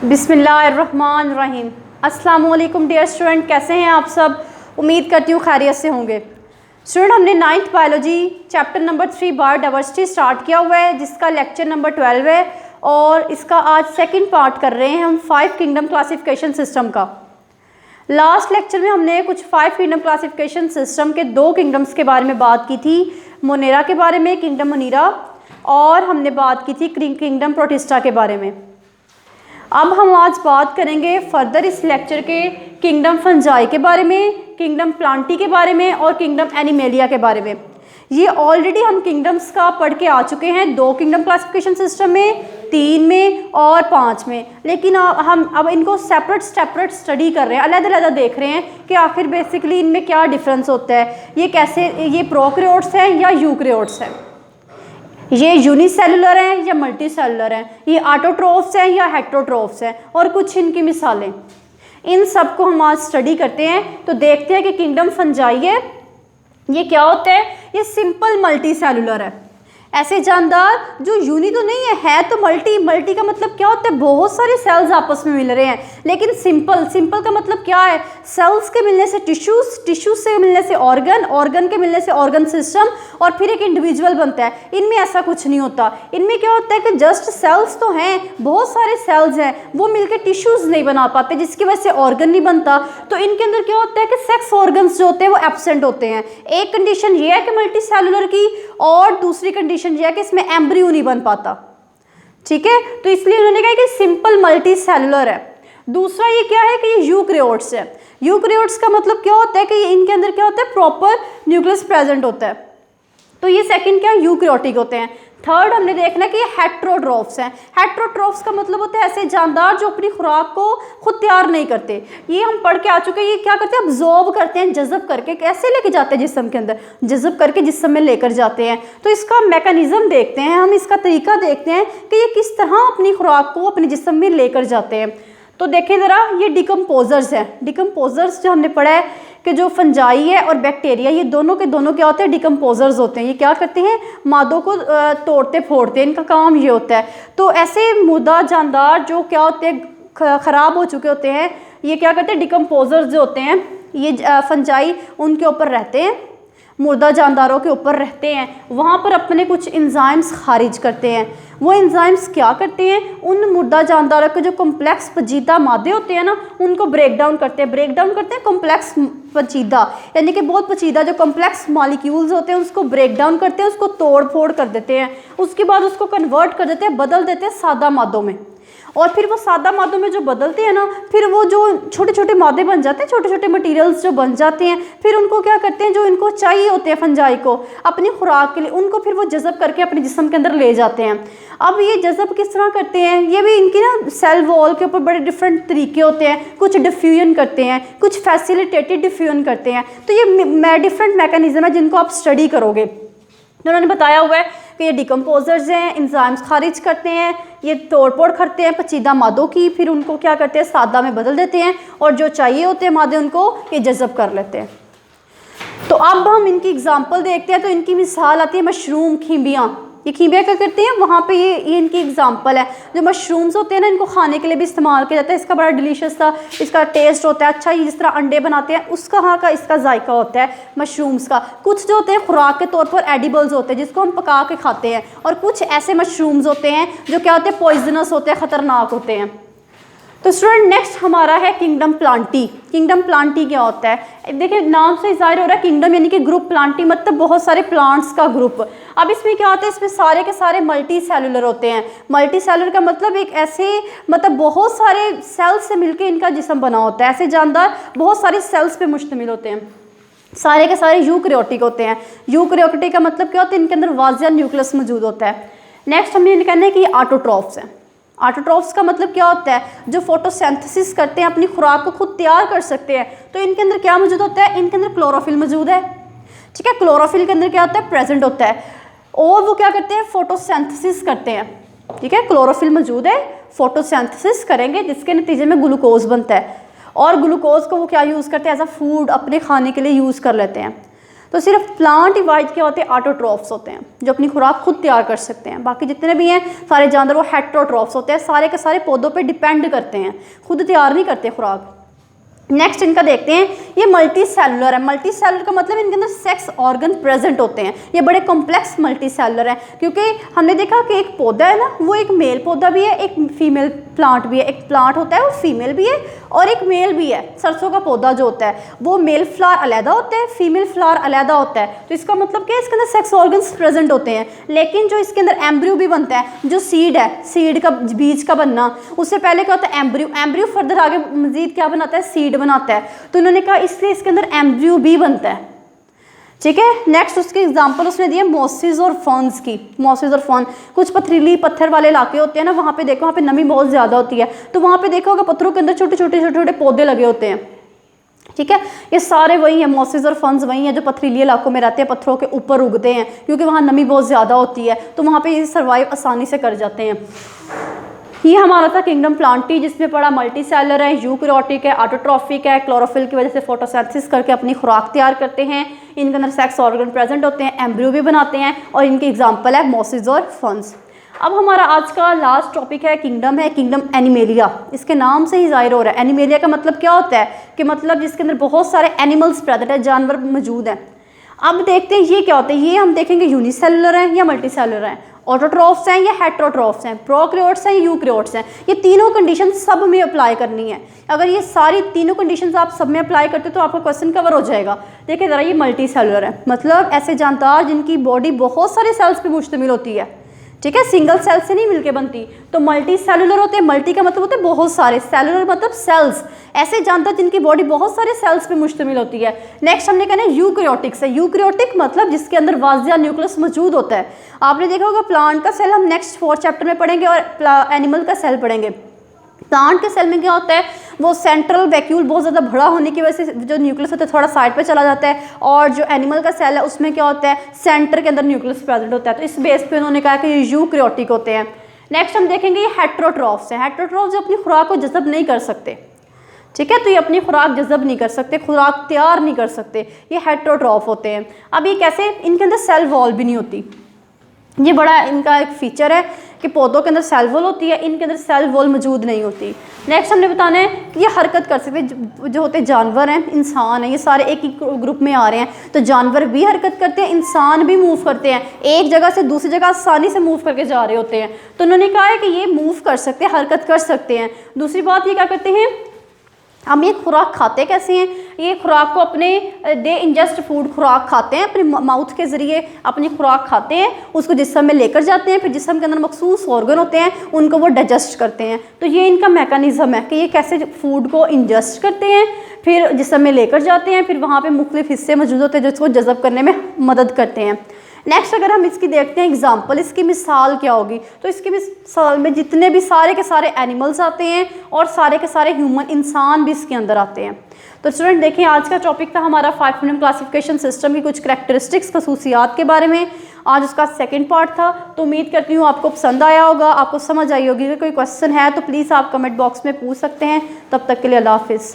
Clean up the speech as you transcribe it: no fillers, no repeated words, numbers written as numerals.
बिस्मिल्लाहिर्रहमानिर्रहीम। अस्सलाम वालेकुम डियर स्टूडेंट, कैसे हैं आप सब? उम्मीद करती हूँ खैरियत से होंगे। स्टूडेंट, हमने 9th biology chapter number 3 biodiversity start किया हुआ है, जिसका लेक्चर नंबर 12 है और इसका आज सेकंड पार्ट कर रहे हैं हम 5 किंगडम क्लासिफिकेशन सिस्टम का। लास्ट लेक्चर में हमने कुछ 5 किंगडम क्लासिफिकेशन सिस्टम के 2 किंगडम्स के बारे में बात की थी, मोनेरा के बारे में, किंगडम मोनेरा, और हमने बात की थी किंगडम प्रोटिस्टा के बारे में। अब हम आज बात करेंगे फर्दर इस लेक्चर के किंगडम फंजाई के बारे में, किंगडम प्लांटी के बारे में और किंगडम एनिमेलिया के बारे में। ये ऑलरेडी हम किंगडम्स का पढ़ के आ चुके हैं, 2 किंगडम क्लासिफिकेशन सिस्टम में, 3 में और 5 में, लेकिन हम अब इनको सेपरेट स्टडी कर रहे हैं, अलग-अलग देख रहे हैं कि आखिर बेसिकली इनमें क्या डिफरेंस होता है, ये कैसे, ये प्रोकैरियोट्स हैं या यूकैरियोट्स हैं, ये यूनिसेलुलर हैं या मल्टी सेलुलर हैं, ये ऑटोट्रोफ्स हैं या हेटेरोट्रोफ्स हैं, और कुछ इनकी मिसालें। इन सब को हम आज स्टडी करते हैं। तो देखते हैं कि किंगडम फंजाई है, ये क्या होता है। ये सिंपल मल्टी सेलुलर है, ऐसे जानदार जो यूनी तो नहीं है तो मल्टी का मतलब क्या होता है, बहुत सारे सेल्स आपस में मिल रहे हैं। लेकिन सिंपल का मतलब क्या है, सेल्स के मिलने से टिश्यूज से मिलने से ऑर्गन के मिलने से ऑर्गन सिस्टम, और फिर एक इंडिविजुअल बनता है। इनमें ऐसा कुछ नहीं होता। इनमें क्या होता है कि जस्ट सेल्स तो हैं, बहुत सारे सेल्स हैं, वो मिलकर टिश्यूज नहीं बना पाते, जिसकी वजह से ऑर्गन नहीं बनता। तो इनके अंदर क्या होता है कि सेक्स ऑर्गन्स जो होते हैं वो एब्सेंट होते हैं। एक कंडीशन ये है कि मल्टी सेलुलर की, और दूसरी कंडीशन ये है कि इसमें एम्ब्रियो नहीं बन पाता। ठीक है, तो इसलिए उन्होंने कहा कि सिंपल मल्टी सेलुलर है। दूसरा ये क्या है कि ये यूकैरियोट्स है। यूकैरियोट्स का मतलब क्या होता है कि इनके अंदर क्या होता है, प्रॉपर न्यूक्लियस प्रेजेंट होता है। तो ये सेकंड क्या, यूकैरियोटिक होते हैं। थर्ड हमने देखना कि ये हेटेरोट्रोफ्स हैं। हेटेरोट्रोफ्स का मतलब होता है ऐसे जानदार जो अपनी खुराक को खुद तैयार नहीं करते। ये हम पढ़ के आ चुके हैं। ये क्या करते हैं, अब्जॉर्ब करते हैं, जज़ब करके कैसे लेके जाते हैं जिस्म के अंदर, जज़ब करके जिस्म में लेकर जाते हैं। तो इसका मैकेनिज्म देखते हैं हम, इसका तरीका देखते हैं कि ये किस तरह अपनी खुराक को अपने जिस्म में लेकर जाते हैं। तो देखें ज़रा, ये डिकम्पोजर्स हैं। डिकम्पोजर्स जो हमने पढ़ा है कि जो फंजाई है और बैक्टीरिया, ये दोनों के दोनों क्या होते हैं, डिकम्पोजर्स होते हैं। ये क्या करते हैं, मादों को तोड़ते फोड़ते हैं, इनका काम ये होता है। तो ऐसे मुर्दा जानदार जो क्या होते हैं, ख़राब हो चुके होते हैं, ये क्या करते हैं, डिकम्पोजर्स जो होते हैं, ये फंजाई उनके ऊपर रहते हैं, मुर्दा जानदारों के ऊपर रहते हैं, वहाँ पर अपने कुछ एंजाइम्स खारिज करते हैं। वो एंजाइम्स क्या करते हैं, उन मुर्दा जानदारों के जो कॉम्प्लेक्स पेचीदा मादे होते हैं ना, उनको ब्रेक डाउन करते हैं कॉम्प्लेक्स पेचीदा, यानी कि बहुत पेचीदा जो कॉम्प्लेक्स मॉलिक्यूल्स होते हैं उसको ब्रेक डाउन करते हैं, उसको तोड़ फोड़ कर देते हैं। उसके बाद उसको कन्वर्ट कर देते हैं, बदल देते हैं सादा मादों में। और फिर वो सादा मादों में जो बदलते हैं ना, फिर वो जो छोटे छोटे मादे बन जाते हैं, छोटे छोटे मटेरियल्स जो बन जाते हैं, फिर उनको क्या करते हैं, जो इनको चाहिए होते हैं फंजाई को अपनी खुराक के लिए, उनको फिर वो जज़ब करके अपने जिस्म के अंदर ले जाते हैं। अब ये जज़ब किस तरह करते हैं, ये भी इनकी ना सेल वॉल के ऊपर बड़े डिफरेंट तरीके होते हैं। कुछ डिफ्यूजन करते हैं, कुछ फैसिलिटेटेड डिफ्यूजन करते हैं। तो ये डिफरेंट मैकेनिज्म है जिनको आप स्टडी करोगे। तो उन्होंने बताया हुआ है कि ये डिकम्पोजर्स हैं, एंजाइम्स खारिज करते हैं, ये तोड़फोड़ करते हैं पेचीदा मादों की, फिर उनको क्या करते हैं, सादा में बदल देते हैं, और जो चाहिए होते हैं मादे उनको ये जज़ब कर लेते हैं। तो अब हम इनकी एग्जांपल देखते हैं। तो इनकी मिसाल आती है मशरूम, खींबियाँ। ये खींबियाँ क्या करते हैं, वहाँ पे ये इनकी एग्जांपल है। जो मशरूम्स होते हैं ना, इनको खाने के लिए भी इस्तेमाल किया जाता है। इसका बड़ा डिलीशियस सा इसका टेस्ट होता है, अच्छा ही जिस तरह अंडे बनाते हैं उसका हाँ का इसका जायका होता है मशरूम्स का। कुछ जो होते हैं खुराक के तौर पर एडिबल्स होते हैं, जिसको हम पका के खाते हैं, और कुछ ऐसे मशरूम्स होते हैं जो क्या होते हैं, पॉइजनस होते हैं, ख़तरनाक होते हैं। तो स्टूडेंट, नेक्स्ट हमारा है किंगडम प्लांटी। किंगडम प्लांटी क्या होता है, देखिए नाम से जाहिर हो रहा है, किंगडम यानी कि ग्रुप, प्लांटी मतलब बहुत सारे प्लांट्स का ग्रुप। अब इसमें क्या होता है, इसमें सारे के सारे मल्टी सेलुलर होते हैं। मल्टी सेलुलर का मतलब एक ऐसे, मतलब बहुत सारे सेल्स से मिलकर इनका जिस्म बना होता है। ऐसे जानदार बहुत सारे सेल्स पे मुश्तमिल होते हैं, सारे के सारे यूकैरियोटिक होते हैं। यूकैरियोटिक का मतलब क्या होता है, इनके अंदर वाज़िया न्यूक्लियस मौजूद होता है। नेक्स्ट हमने ये कहना है कि ये ऑटोट्रोफ्स हैं। ऑटोट्रोफ्स का मतलब क्या होता है, जो फोटोसिंथेसिस करते हैं, अपनी खुराक को खुद तैयार कर सकते हैं। तो इनके अंदर क्या मौजूद होता है, इनके अंदर क्लोरोफिल मौजूद है। ठीक है, क्लोरोफिल के अंदर क्या होता है, प्रेजेंट होता है, और वो क्या करते हैं, फोटोसिंथेसिस करते हैं। ठीक है, क्लोरोफिल मौजूद है, फोटोसिंथेसिस करेंगे, जिसके नतीजे में ग्लूकोज बनता है, और ग्लूकोज को वो क्या यूज़ करते हैं, एज अ फूड अपने खाने के लिए यूज़ कर लेते हैं। तो सिर्फ प्लांट डिवाइड क्या होते हैं, ऑटोट्रॉफ्स होते हैं, जो अपनी खुराक खुद तैयार कर सकते हैं। बाकी जितने भी हैं सारे जानवर वो हेटेरोट्रॉफ्स होते हैं, सारे के सारे पौधों पे डिपेंड करते हैं, खुद तैयार नहीं करते खुराक। नेक्स्ट इनका देखते हैं, ये मल्टी सेलुलर है। मल्टी सेलुलर का मतलब इनके अंदर सेक्स ऑर्गन प्रेजेंट होते हैं, ये बड़े कॉम्प्लेक्स मल्टी सेलुलर है, क्योंकि हमने देखा कि एक पौधा है ना, वो एक मेल पौधा भी है, एक फीमेल प्लांट भी है। एक प्लांट होता है वो फीमेल भी है और एक मेल भी है। सरसों का पौधा जो होता है वो मेल फ्लावर अलहदा होता है, फीमेल फ्लावर अलहदा होता है। तो इसका मतलब क्या है, इसके अंदर सेक्स ऑर्गन्स प्रेजेंट होते हैं। लेकिन जो इसके अंदर एम्ब्रियो भी बनता है, जो सीड है, सीड का बीज का बनना, उससे पहले क्या होता है एम्ब्रियो। एम्ब्रियो फर्दर आगे मजीद क्या बनाता है, सीड बनाता है। तो उन्होंने कहा इसलिए इसके अंदर एम्ब्रियो भी बनता है। ठीक है, नेक्स्ट उसके एग्जांपल उसने दिए मॉसेस और फर्न्स की। मॉसेस और फर्न कुछ पथरीली पत्थर वाले इलाके होते हैं ना, वहाँ पे देखो, वहाँ पे नमी बहुत ज़्यादा होती है, तो वहाँ पे देखो होगा पत्थरों के अंदर छोटे छोटे पौधे लगे होते हैं। ठीक है, ये सारे वही हैं, मॉसेस और फर्न्स वही हैं जो पथरीली इलाकों में रहते हैं, पत्थरों के ऊपर उगते हैं, क्योंकि वहाँ नमी बहुत ज़्यादा होती है, तो वहाँ पे ये सर्वाइव आसानी से कर जाते हैं। ये हमारा था किंगडम प्लांटी, जिसमें पड़ा मल्टी सेलर है, यूकैरियोटिक है, ऑटोट्रॉफिक है, क्लोरोफिल की वजह से फोटोसिंथेसिस करके अपनी खुराक तैयार करते हैं। इनके अंदर सेक्स ऑर्गन प्रेजेंट होते हैं, एम्ब्रियो भी बनाते हैं, और इनके एग्जांपल है मॉसेस और फर्न्स। अब हमारा आज का लास्ट टॉपिक है किंगडम एनिमेलिया। इसके नाम से ही जाहिर हो रहा है, एनिमेलिया का मतलब क्या होता है कि मतलब जिसके अंदर बहुत सारे एनिमल्स प्रेजेंट है, जानवर मौजूद हैं। अब देखते हैं ये क्या होता है, ये हम देखेंगे यूनिसेलुलर हैं या मल्टी सेलुलर हैं, ऑटोट्रॉफ्स हैं या हेटेरोट्रॉफ्स हैं, प्रोकैरियोट्स हैं या यूकैरियोट्स हैं। ये तीनों कंडीशन सब में अप्लाई करनी है। अगर ये सारी तीनों कंडीशंस आप सब में अप्लाई करते हो तो आपका क्वेश्चन कवर हो जाएगा। देखिए ज़रा, ये मल्टी सेलुलर है, मतलब ऐसे जानदार जिनकी बॉडी बहुत सारे सेल्स पे मुश्तमिल होती है। ठीक है, सिंगल सेल से नहीं मिलके बनती, तो मल्टी सेलुलर होते हैं। मल्टी का मतलब होता है बहुत सारे, सेलुलर मतलब सेल्स, ऐसे जानदार जिनकी बॉडी बहुत सारे सेल्स पे मुश्तमिल होती है। नेक्स्ट हमने कहना है यूकैरियोटिक्स है। यूकैरियोटिक मतलब जिसके अंदर वाजिया न्यूक्लियस मौजूद होता है। आपने देखा होगा प्लांट का सेल हम नेक्स्ट 4th चैप्टर में पढ़ेंगे, और एनिमल का सेल पढ़ेंगे। प्लांट के सेल में क्या होता है, वो सेंट्रल वैक्यूल बहुत ज़्यादा बड़ा होने की वजह से जो न्यूक्लियस होता है थोड़ा साइड पे चला जाता है, और जो एनिमल का सेल है उसमें क्या होता है, सेंटर के अंदर न्यूक्लियस प्रेजेंट होता है। तो इस बेस पे उन्होंने कहा कि ये यूकैरियोटिक होते हैं। नेक्स्ट हम देखेंगे ये हेटेरोट्रॉफ्स हैं। हेटेरोट्रॉफ्स जो अपनी खुराक को जज़ब नहीं कर सकते। ठीक है, तो ये अपनी खुराक जज़ब नहीं कर सकते, खुराक तैयार नहीं कर सकते, ये हेटेरोट्रॉफ होते हैं। अब ये कैसे, इनके अंदर सेल वॉल भी नहीं होती। ये बड़ा इनका एक फीचर है कि पौधों के अंदर सेल वॉल होती है, इनके अंदर सेल वॉल मौजूद नहीं होती। नेक्स्ट हमने बताना है कि ये हरकत कर सकते हैं। जो होते हैं जानवर हैं, इंसान हैं, ये सारे एक ही ग्रुप में आ रहे हैं, तो जानवर भी हरकत करते हैं, इंसान भी मूव करते हैं, एक जगह से दूसरी जगह आसानी से मूव करके जा रहे होते हैं। तो उन्होंने कहा है कि ये मूव कर सकते हैं, हरकत कर सकते हैं। दूसरी बात ये क्या करते हैं, हम ये खुराक खाते कैसे हैं, ये खुराक को अपने दे इंजेस्ट फूड, खुराक खाते हैं अपने माउथ के ज़रिए, अपनी खुराक खाते हैं, उसको जिस्म में लेकर जाते हैं, फिर जिस्म के अंदर मखसूस ऑर्गन होते हैं, उनको वो डाइजेस्ट करते हैं। तो ये इनका मैकेनिज़्म है कि ये कैसे फूड को इंजेस्ट करते हैं, फिर जिस्म में लेकर जाते हैं, फिर वहाँ पे मुख्तलिफ हिस्से मौजूद होते हैं जो इसको जज़ब करने में मदद करते हैं। नेक्स्ट अगर हम इसकी देखते हैं एग्जांपल, इसकी मिसाल क्या होगी, तो इसकी मिसाल में जितने भी सारे के सारे एनिमल्स आते हैं और सारे के सारे ह्यूमन इंसान भी इसके अंदर आते हैं। तो स्टूडेंट देखिए, आज का टॉपिक था हमारा 5 किंगडम क्लासिफिकेशन सिस्टम की कुछ करैक्टरिस्टिक्स, खसूसियात के बारे में। आज उसका सेकंड पार्ट था। तो उम्मीद करती हूँ आपको पसंद आया होगा, आपको समझ आई होगी। अगर कोई क्वेश्चन है तो प्लीज़ आप कमेंट बॉक्स में पूछ सकते हैं। तब तक के लिए अल्लाह हाफिज़।